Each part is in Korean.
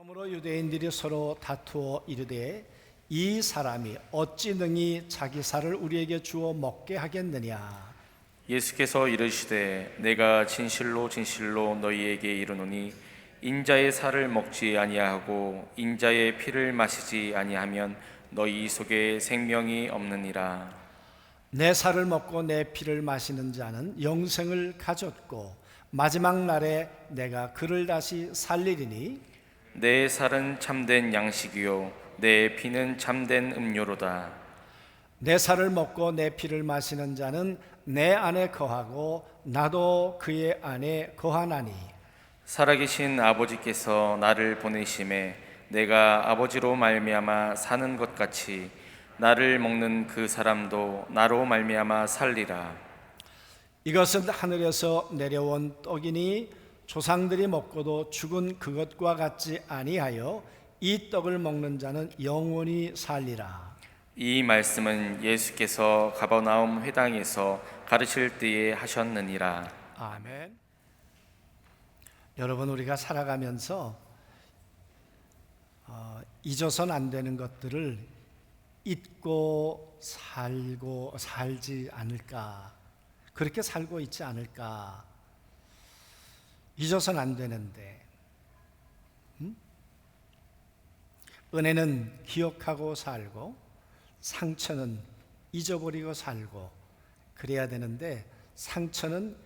그러므로 유대인들이 서로 다투어 이르되 이 사람이 어찌 능히 자기 살을 우리에게 주어 먹게 하겠느냐. 예수께서 이르시되 내가 진실로 진실로 너희에게 이르노니 인자의 살을 먹지 아니하고 인자의 피를 마시지 아니하면 너희 속에 생명이 없느니라. 내 살을 먹고 내 피를 마시는 자는 영생을 가졌고 마지막 날에 내가 그를 다시 살리리니 내 살은 참된 양식이요 내 피는 참된 음료로다. 내 살을 먹고 내 피를 마시는 자는 내 안에 거하고 나도 그의 안에 거하나니 살아계신 아버지께서 나를 보내심에 내가 아버지로 말미암아 사는 것 같이 나를 먹는 그 사람도 나로 말미암아 살리라. 이것은 하늘에서 내려온 떡이니 조상들이 먹고도 죽은 그것과 같지 아니하여 이 떡을 먹는 자는 영원히 살리라. 이 말씀은 예수께서 가버나움 회당에서 가르칠 때에 하셨느니라. 아멘. 여러분, 우리가 살아가면서 잊어선 안 되는 것들을 잊고 살지 않을까? 그렇게 살고 있지 않을까? 잊어선 안 되는데, 은혜는 기억하고 살고 상처는 잊어버리고 살고 그래야 되는데, 상처는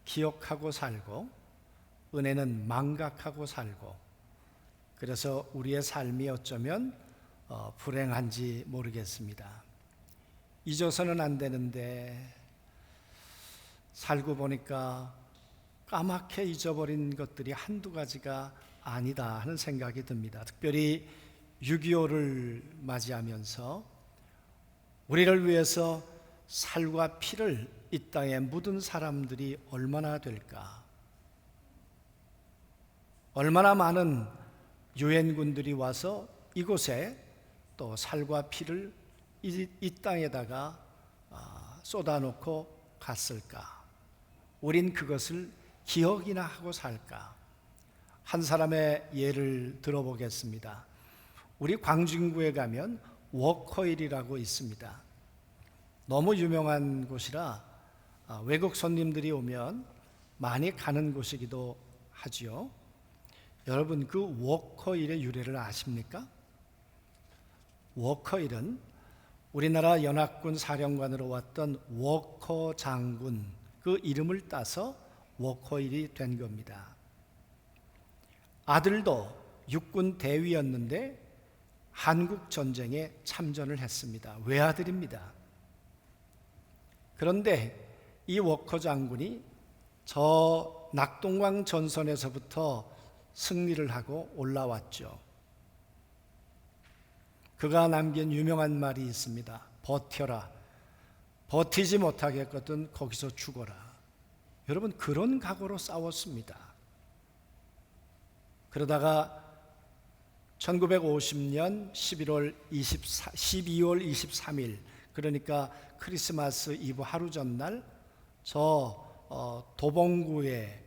기억하고 살고 은혜는 망각하고 살고, 그래서 우리의 삶이 어쩌면 불행한지 모르겠습니다. 잊어서는 안 되는데 살고 보니까 까맣게 잊어버린 것들이 한두 가지가 아니다 하는 생각이 듭니다. 특별히 6.25를 맞이하면서 우리를 위해서 살과 피를 이 땅에 묻은 사람들이 얼마나 될까? 얼마나 많은 유엔군들이 와서 이곳에 또 살과 피를 이 땅에다가 쏟아놓고 갔을까? 우린 그것을 기억이나 하고 살까? 한 사람의 예를 들어보겠습니다. 우리 광진구에 가면 워커힐이라고 있습니다. 너무 유명한 곳이라 외국 손님들이 오면 많이 가는 곳이기도 하지요. 여러분, 그 워커힐의 유래를 아십니까? 워커힐은 우리나라 연합군 사령관으로 왔던 워커 장군 그 이름을 따서 워커힐이 된 겁니다. 아들도 육군 대위였는데 한국 전쟁에 참전을 했습니다. 외아들입니다. 그런데 이 워커 장군이 저 낙동강 전선에서부터 승리를 하고 올라왔죠. 그가 남긴 유명한 말이 있습니다. 버텨라. 버티지 못하겠거든 거기서 죽어라. 여러분, 그런 각오로 싸웠습니다. 그러다가 1950년 12월 23일, 그러니까 크리스마스 이브 하루 전날 도봉구에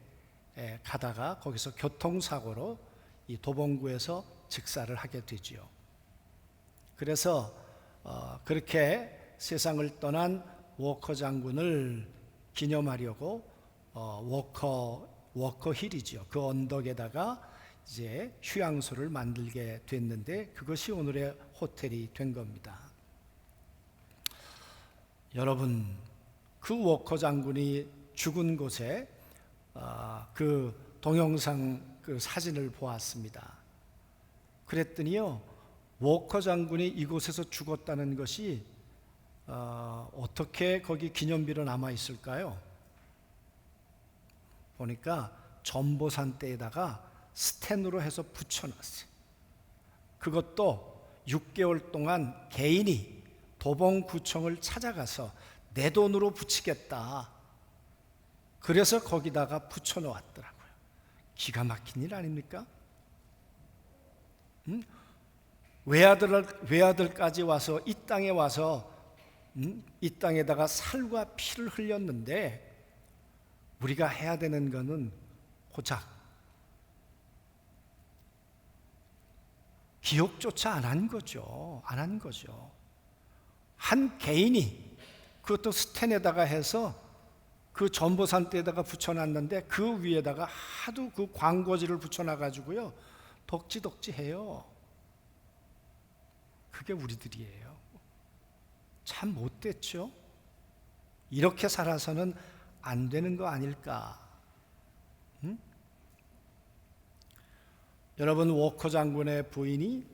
가다가 거기서 교통사고로 이 도봉구에서 즉사를 하게 되지요. 그래서 그렇게 세상을 떠난 워커 장군을 기념하려고 워커힐이죠. 그 언덕에다가 이제 휴양소를 만들게 됐는데 그것이 오늘의 호텔이 된 겁니다. 여러분, 그 워커 장군이 죽은 곳에 그 동영상 그 사진을 보았습니다. 그랬더니요, 워커 장군이 이곳에서 죽었다는 것이 어떻게 거기 기념비로 남아 있을까요? 보니까 전보산대에다가 스텐으로 해서 붙여놨어요. 그것도 6개월 동안 개인이 도봉구청을 찾아가서 내 돈으로 붙이겠다. 그래서 거기다가 붙여놓았더라고요. 기가 막힌 일 아닙니까? 외아들까지 와서 이 땅에 와서 이 땅에다가 살과 피를 흘렸는데 우리가 해야 되는 것은 고작 기억조차 안 한 거죠. 안 한 거죠. 한 개인이 그것도 스텐에다가 해서 그 전보산대에다가 붙여놨는데 그 위에다가 하도 그 광고지를 붙여놔가지고요 덕지덕지해요. 그게 우리들이에요. 참 못됐죠. 이렇게 살아서는 안 되는 거 아닐까? 응? 여러분, 워커 장군의 부인이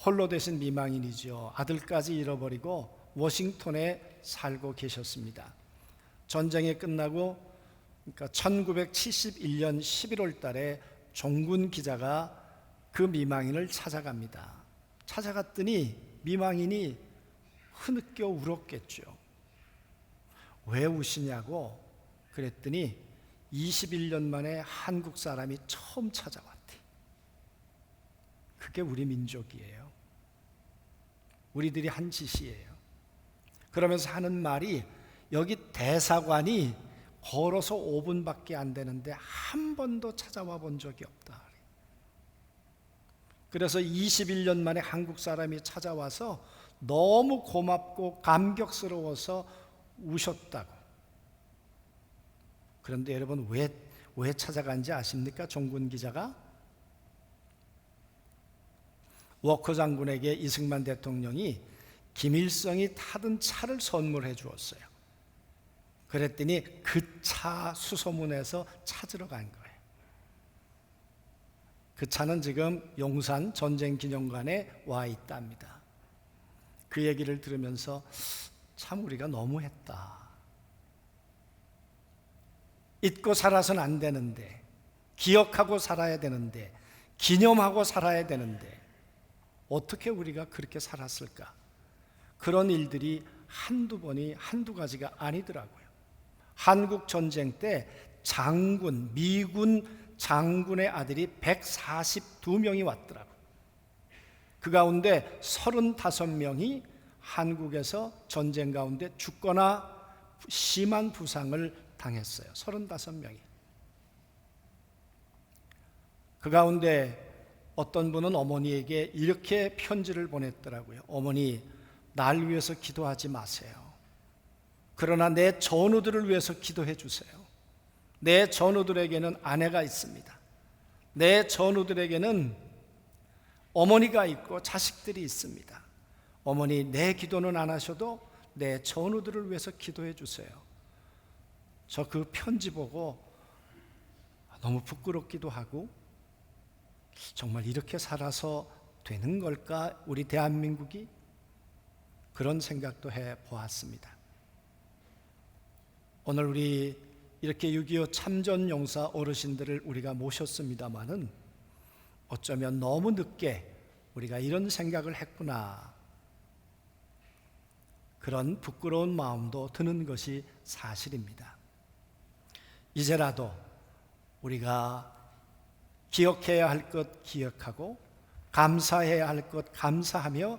홀로 되신 미망인이죠. 아들까지 잃어버리고 워싱턴에 살고 계셨습니다. 전쟁이 끝나고 그러니까 1971년 11월 달에 종군 기자가 그 미망인을 찾아갑니다. 찾아갔더니 미망인이 흐느껴 울었겠죠. 왜 우시냐고 그랬더니 21년 만에 한국 사람이 처음 찾아왔대. 그게 우리 민족이에요. 우리들이 한 짓이에요. 그러면서 하는 말이 여기 대사관이 걸어서 5분밖에 안 되는데 한 번도 찾아와 본 적이 없다. 그래서 21년 만에 한국 사람이 찾아와서 너무 고맙고 감격스러워서 우셨다고. 그런데 여러분 왜 찾아간지 아십니까? 종군 기자가 워커 장군에게 이승만 대통령이 김일성이 타던 차를 선물해 주었어요. 그랬더니 그 차 수소문해서 찾으러 간 거예요. 그 차는 지금 용산 전쟁기념관에 와 있답니다. 그 얘기를 들으면서 참 우리가 너무했다. 잊고 살아서는 안 되는데, 기억하고 살아야 되는데, 기념하고 살아야 되는데 어떻게 우리가 그렇게 살았을까? 그런 일들이 한두 번이 한두 가지가 아니더라고요. 한국 전쟁 때 장군, 미군 장군의 아들이 142명이 왔더라고요. 그 가운데 35명이 한국에서 전쟁 가운데 죽거나 심한 부상을 당했어요. 35명이. 그 가운데 어떤 분은 어머니에게 이렇게 편지를 보냈더라고요. 어머니, 날 위해서 기도하지 마세요. 그러나 내 전우들을 위해서 기도해 주세요. 내 전우들에게는 아내가 있습니다. 내 전우들에게는 어머니가 있고 자식들이 있습니다. 어머니, 내 기도는 안 하셔도 내 전우들을 위해서 기도해 주세요. 저 그 편지 보고 너무 부끄럽기도 하고, 정말 이렇게 살아서 되는 걸까? 우리 대한민국이? 그런 생각도 해 보았습니다. 오늘 우리 이렇게 6.25 참전용사 어르신들을 우리가 모셨습니다마는 어쩌면 너무 늦게 우리가 이런 생각을 했구나, 그런 부끄러운 마음도 드는 것이 사실입니다. 이제라도 우리가 기억해야 할 것 기억하고 감사해야 할 것 감사하며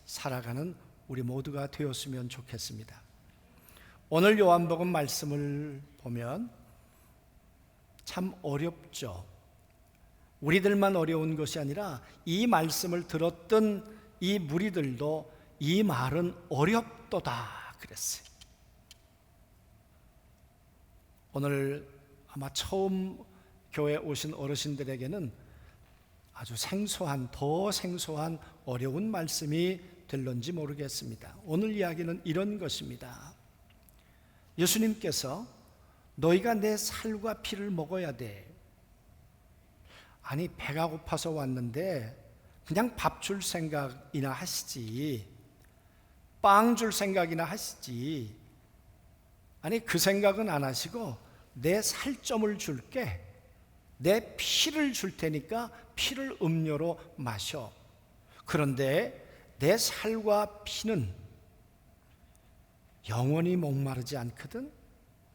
살아가는 우리 모두가 되었으면 좋겠습니다. 오늘 요한복음 말씀을 보면 참 어렵죠. 우리들만 어려운 것이 아니라 이 말씀을 들었던 이 무리들도 이 말은 어렵도다 그랬어요. 오늘 아마 처음 교회 오신 어르신들에게는 아주 생소한, 더 생소한 어려운 말씀이 될런지 모르겠습니다. 오늘 이야기는 이런 것입니다. 예수님께서 너희가 내 살과 피를 먹어야 돼. 아니, 배가 고파서 왔는데 그냥 밥 줄 생각이나 하시지, 빵 줄 생각이나 하시지. 아니, 그 생각은 안 하시고 내 살점을 줄게, 내 피를 줄 테니까 피를 음료로 마셔. 그런데 내 살과 피는 영원히 목마르지 않거든.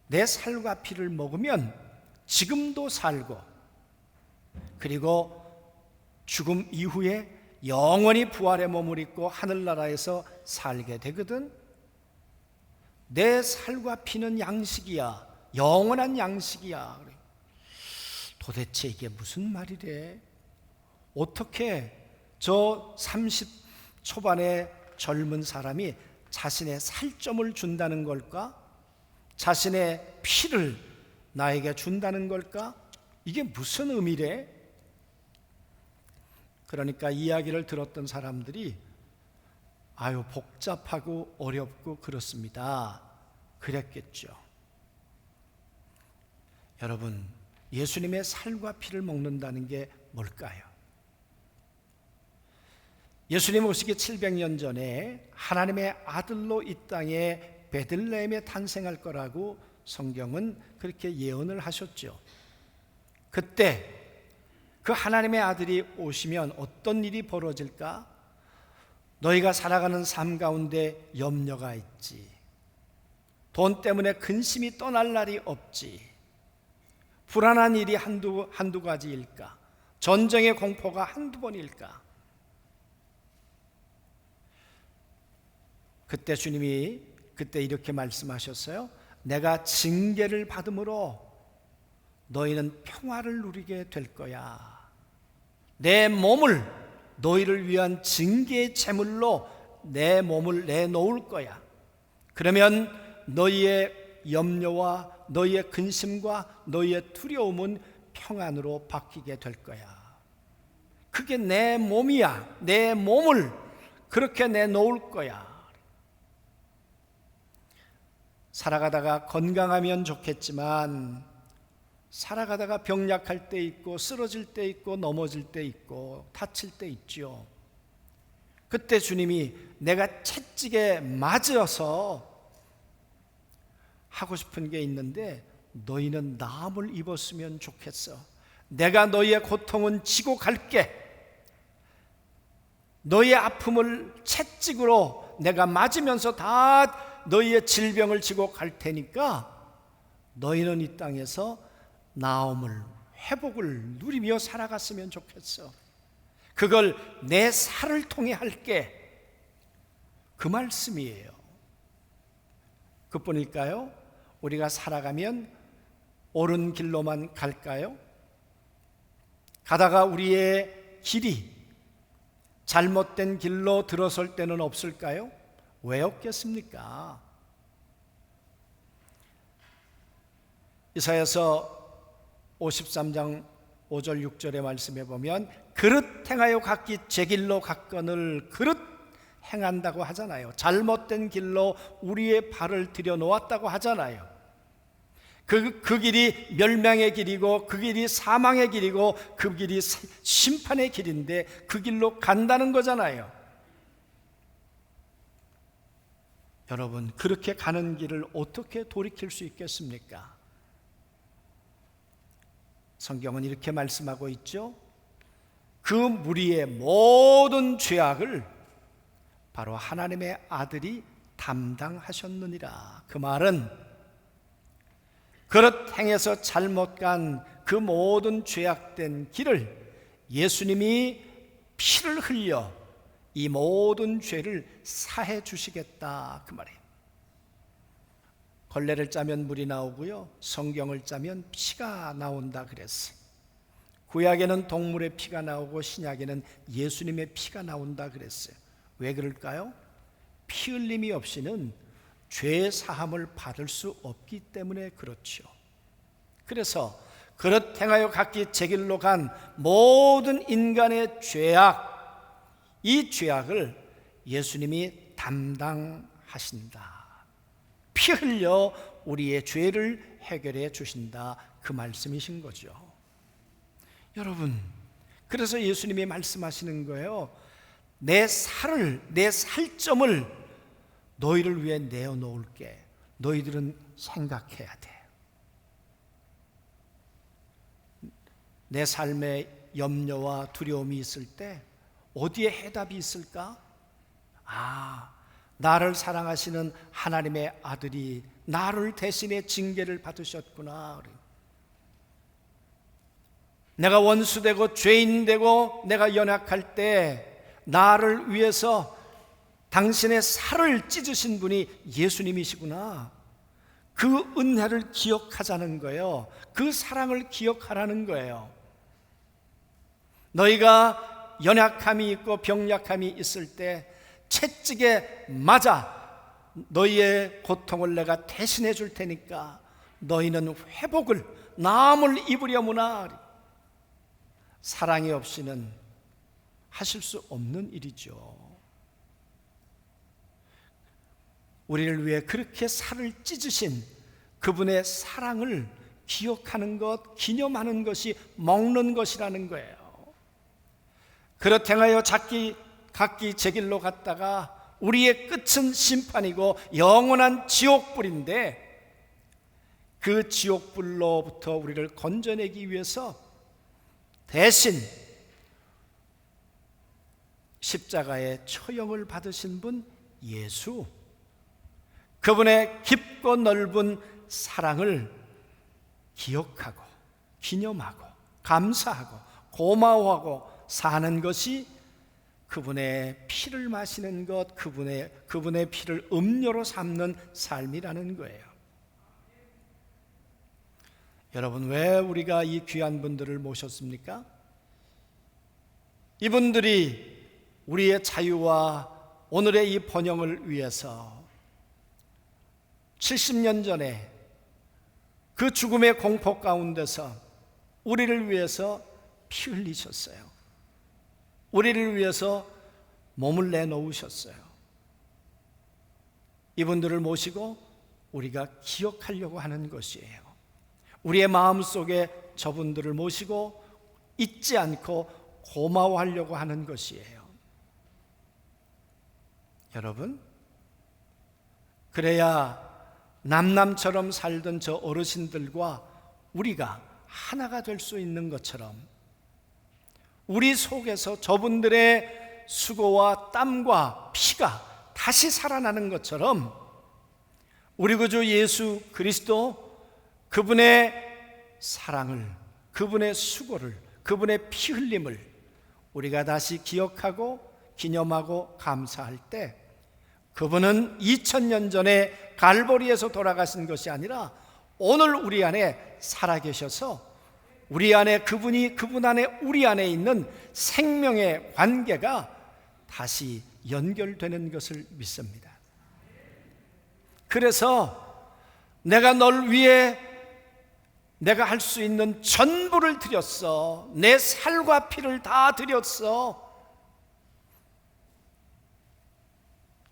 내 살과 피를 먹으면 지금도 살고, 그리고 죽음 이후에 영원히 부활의 몸을 입고 하늘나라에서 살게 되거든. 내 살과 피는 양식이야, 영원한 양식이야. 도대체 이게 무슨 말이래? 어떻게 저 30 초반의 젊은 사람이 자신의 살점을 준다는 걸까? 자신의 피를 나에게 준다는 걸까? 이게 무슨 의미래? 그러니까 이야기를 들었던 사람들이 아유, 복잡하고 어렵고 그렇습니다. 그랬겠죠. 여러분, 예수님의 살과 피를 먹는다는 게 뭘까요? 예수님 오시기 700년 전에 하나님의 아들로 이 땅에 베들레헴에 탄생할 거라고 성경은 그렇게 예언을 하셨죠. 그때 그 하나님의 아들이 오시면 어떤 일이 벌어질까? 너희가 살아가는 삶 가운데 염려가 있지. 돈 때문에 근심이 떠날 날이 없지. 불안한 일이 한두 가지일까? 전쟁의 공포가 한두 번일까? 그때 주님이 이렇게 말씀하셨어요. 내가 징계를 받음으로 너희는 평화를 누리게 될 거야. 내 몸을 너희를 위한 징계의 제물로 내 몸을 내놓을 거야. 그러면 너희의 염려와 너희의 근심과 너희의 두려움은 평안으로 바뀌게 될 거야. 그게 내 몸이야. 내 몸을 그렇게 내놓을 거야. 살아가다가 건강하면 좋겠지만 살아가다가 병약할 때 있고 쓰러질 때 있고 넘어질 때 있고 다칠 때 있죠. 그때 주님이 내가 채찍에 맞아서 하고 싶은 게 있는데 너희는 나음을 입었으면 좋겠어. 내가 너희의 고통은 지고 갈게. 너희의 아픔을 채찍으로 내가 맞으면서 다 너희의 질병을 지고 갈 테니까 너희는 이 땅에서 나음을, 회복을 누리며 살아갔으면 좋겠어. 그걸 내 살을 통해 할게. 그 말씀이에요. 그뿐일까요? 우리가 살아가면 옳은 길로만 갈까요? 가다가 우리의 길이 잘못된 길로 들어설 때는 없을까요? 왜 없겠습니까? 이사야서 53장 5절 6절의 말씀에 보면 그릇 행하여 갔기 제 길로 갔거늘 그릇 행한다고 하잖아요. 잘못된 길로 우리의 발을 들여놓았다고 하잖아요. 그 길이 멸망의 길이고 그 길이 사망의 길이고 그 길이 심판의 길인데 그 길로 간다는 거잖아요. 여러분, 그렇게 가는 길을 어떻게 돌이킬 수 있겠습니까? 성경은 이렇게 말씀하고 있죠. 그 무리의 모든 죄악을 바로 하나님의 아들이 담당하셨느니라. 그 말은 그릇 행해서 잘못 간 그 모든 죄악된 길을 예수님이 피를 흘려 이 모든 죄를 사해 주시겠다, 그 말이에요. 걸레를 짜면 물이 나오고요, 성경을 짜면 피가 나온다 그랬어요. 구약에는 동물의 피가 나오고 신약에는 예수님의 피가 나온다 그랬어요. 왜 그럴까요? 피 흘림이 없이는 죄 사함을 받을 수 없기 때문에 그렇죠. 그래서 그릇 행하여 각기 제 길로 간 모든 인간의 죄악, 이 죄악을 예수님이 담당하신다. 피 흘려 우리의 죄를 해결해 주신다, 그 말씀이신 거죠. 여러분, 그래서 예수님이 말씀하시는 거예요. 내 살점을 너희를 위해 내어놓을게. 너희들은 생각해야 돼. 내 삶에 염려와 두려움이 있을 때 어디에 해답이 있을까? 나를 사랑하시는 하나님의 아들이 나를 대신해 징계를 받으셨구나. 내가 원수되고 죄인되고 내가 연약할 때 나를 위해서 당신의 살을 찢으신 분이 예수님이시구나. 그 은혜를 기억하자는 거예요. 그 사랑을 기억하라는 거예요. 너희가 연약함이 있고 병약함이 있을 때 채찍에 맞아 너희의 고통을 내가 대신해 줄 테니까 너희는 회복을 남을 입으려무나. 사랑이 없이는 하실 수 없는 일이죠. 우리를 위해 그렇게 살을 찢으신 그분의 사랑을 기억하는 것, 기념하는 것이 먹는 것이라는 거예요. 그렇게 하여 각기 제 길로 갔다가 우리의 끝은 심판이고 영원한 지옥불인데, 그 지옥불로부터 우리를 건져내기 위해서 대신 십자가의 처형을 받으신 분 예수, 그분의 깊고 넓은 사랑을 기억하고 기념하고 감사하고 고마워하고 사는 것이 그분의 피를 마시는 것, 그분의 피를 음료로 삼는 삶이라는 거예요. 여러분, 왜 우리가 이 귀한 분들을 모셨습니까? 이분들이 우리의 자유와 오늘의 이 번영을 위해서 70년 전에 그 죽음의 공포 가운데서 우리를 위해서 피 흘리셨어요. 우리를 위해서 몸을 내놓으셨어요. 이분들을 모시고 우리가 기억하려고 하는 것이에요. 우리의 마음속에 저분들을 모시고 잊지 않고 고마워하려고 하는 것이에요. 여러분, 그래야 남남처럼 살던 저 어르신들과 우리가 하나가 될 수 있는 것처럼, 우리 속에서 저분들의 수고와 땀과 피가 다시 살아나는 것처럼 우리 구주 예수 그리스도, 그분의 사랑을, 그분의 수고를, 그분의 피 흘림을 우리가 다시 기억하고 기념하고 감사할 때, 그분은 2000년 전에 갈보리에서 돌아가신 것이 아니라 오늘 우리 안에 살아계셔서 우리 안에 그분 안에 우리 안에 있는 생명의 관계가 다시 연결되는 것을 믿습니다. 그래서 내가 널 위해 내가 할 수 있는 전부를 드렸어. 내 살과 피를 다 드렸어.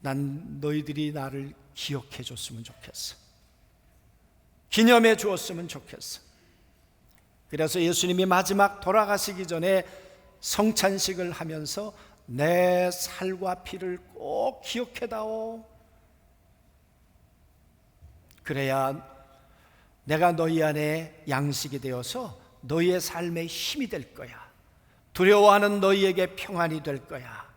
난 너희들이 나를 기억해 줬으면 좋겠어. 기념해 주었으면 좋겠어. 그래서 예수님이 마지막 돌아가시기 전에 성찬식을 하면서 내 살과 피를 꼭 기억해다오. 그래야 내가 너희 안에 양식이 되어서 너희의 삶에 힘이 될 거야. 두려워하는 너희에게 평안이 될 거야.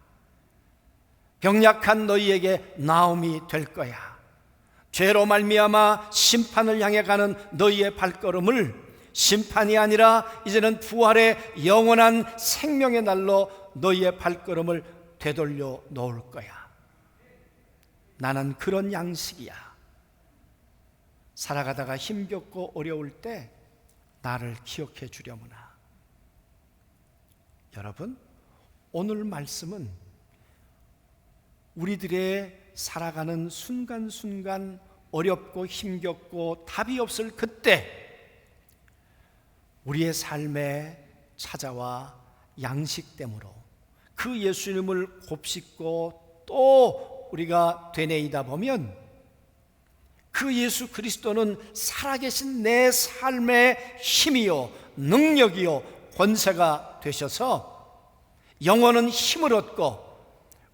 병약한 너희에게 나음이 될 거야. 죄로 말미암아 심판을 향해 가는 너희의 발걸음을 심판이 아니라 이제는 부활의 영원한 생명의 날로 너희의 발걸음을 되돌려 놓을 거야. 나는 그런 양식이야. 살아가다가 힘겹고 어려울 때 나를 기억해 주려무나. 여러분, 오늘 말씀은 우리들의 살아가는 순간순간 어렵고 힘겹고 답이 없을 그때 우리의 삶에 찾아와 양식됨으로 그 예수님을 곱씹고 또 우리가 되뇌이다 보면 그 예수 그리스도는 살아계신 내 삶의 힘이요 능력이요 권세가 되셔서 영혼은 힘을 얻고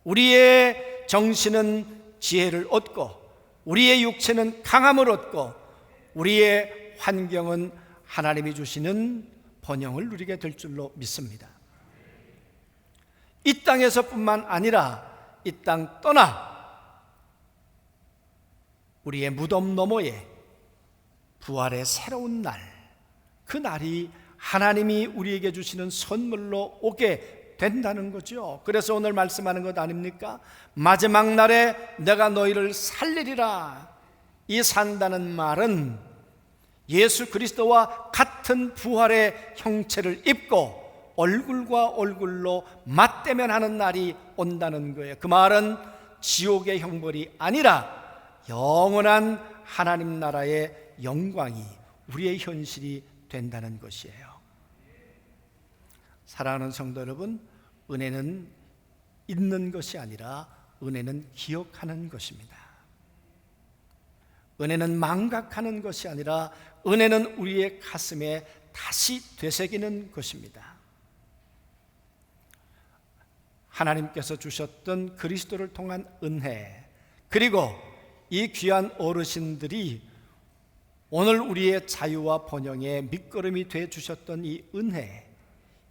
우리의 정신은 지혜를 얻고 우리의 육체는 강함을 얻고 우리의 환경은 하나님이 주시는 번영을 누리게 될 줄로 믿습니다. 이 땅에서뿐만 아니라 이 땅 떠나 우리의 무덤 너머에 부활의 새로운 날, 그 날이 하나님이 우리에게 주시는 선물로 오게 된다는 거죠. 그래서 오늘 말씀하는 것 아닙니까? 마지막 날에 내가 너희를 살리리라. 이 산다는 말은 예수 그리스도와 같은 부활의 형체를 입고 얼굴과 얼굴로 맞대면 하는 날이 온다는 거예요. 그 말은 지옥의 형벌이 아니라 영원한 하나님 나라의 영광이 우리의 현실이 된다는 것이에요. 사랑하는 성도 여러분, 은혜는 있는 것이 아니라 은혜는 기억하는 것입니다. 은혜는 망각하는 것이 아니라 은혜는 우리의 가슴에 다시 되새기는 것입니다. 하나님께서 주셨던 그리스도를 통한 은혜, 그리고 이 귀한 어르신들이 오늘 우리의 자유와 번영의 밑거름이 되어 주셨던 이 은혜,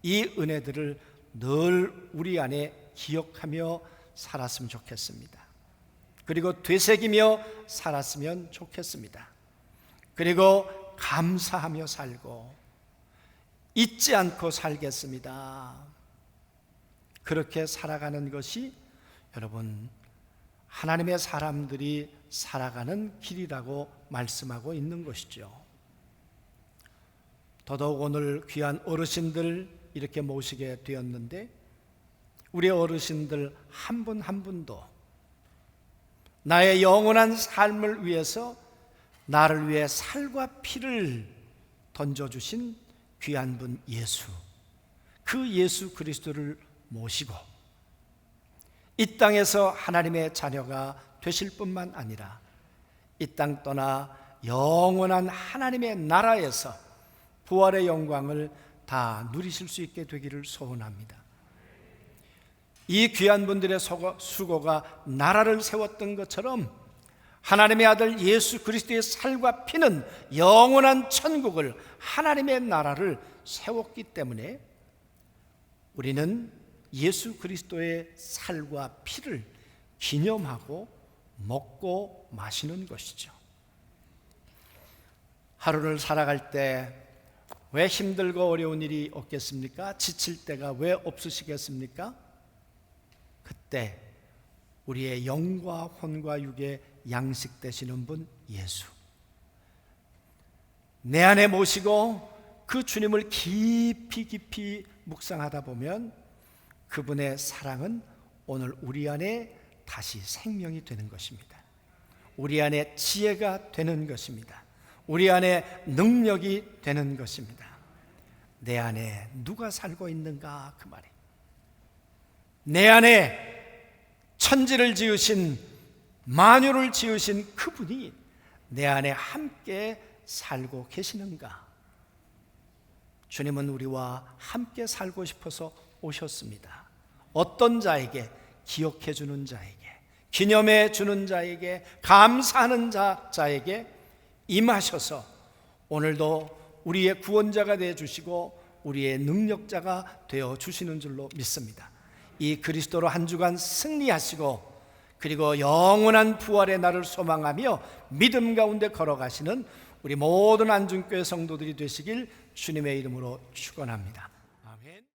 이 은혜들을 늘 우리 안에 기억하며 살았으면 좋겠습니다. 그리고 되새기며 살았으면 좋겠습니다. 그리고 감사하며 살고 잊지 않고 살겠습니다. 그렇게 살아가는 것이 여러분 하나님의 사람들이 살아가는 길이라고 말씀하고 있는 것이죠. 더더욱 오늘 귀한 어르신들 이렇게 모시게 되었는데 우리 어르신들 한 분 한 분도 나의 영원한 삶을 위해서 나를 위해 살과 피를 던져주신 귀한 분 예수, 그 예수 그리스도를 모시고 이 땅에서 하나님의 자녀가 되실 뿐만 아니라 이 땅 떠나 영원한 하나님의 나라에서 부활의 영광을 다 누리실 수 있게 되기를 소원합니다. 이 귀한 분들의 수고가 나라를 세웠던 것처럼 하나님의 아들 예수 그리스도의 살과 피는 영원한 천국을, 하나님의 나라를 세웠기 때문에 우리는 예수 그리스도의 살과 피를 기념하고 먹고 마시는 것이죠. 하루를 살아갈 때 왜 힘들고 어려운 일이 없겠습니까? 지칠 때가 왜 없으시겠습니까? 그때 우리의 영과 혼과 육의 양식 되시는 분 예수, 내 안에 모시고 그 주님을 깊이 묵상하다 보면 그분의 사랑은 오늘 우리 안에 다시 생명이 되는 것입니다. 우리 안에 지혜가 되는 것입니다. 우리 안에 능력이 되는 것입니다. 내 안에 누가 살고 있는가 그 말이에요. 내 안에 천지를 지으신, 만유를 지으신 그분이 내 안에 함께 살고 계시는가? 주님은 우리와 함께 살고 싶어서 오셨습니다. 어떤 자에게? 기억해 주는 자에게, 기념해 주는 자에게, 감사하는 자에게 임하셔서 오늘도 우리의 구원자가 되어 주시고 우리의 능력자가 되어 주시는 줄로 믿습니다. 이 그리스도로 한 주간 승리하시고 그리고 영원한 부활의 날을 소망하며 믿음 가운데 걸어가시는 우리 모든 안중교회 성도들이 되시길 주님의 이름으로 축원합니다.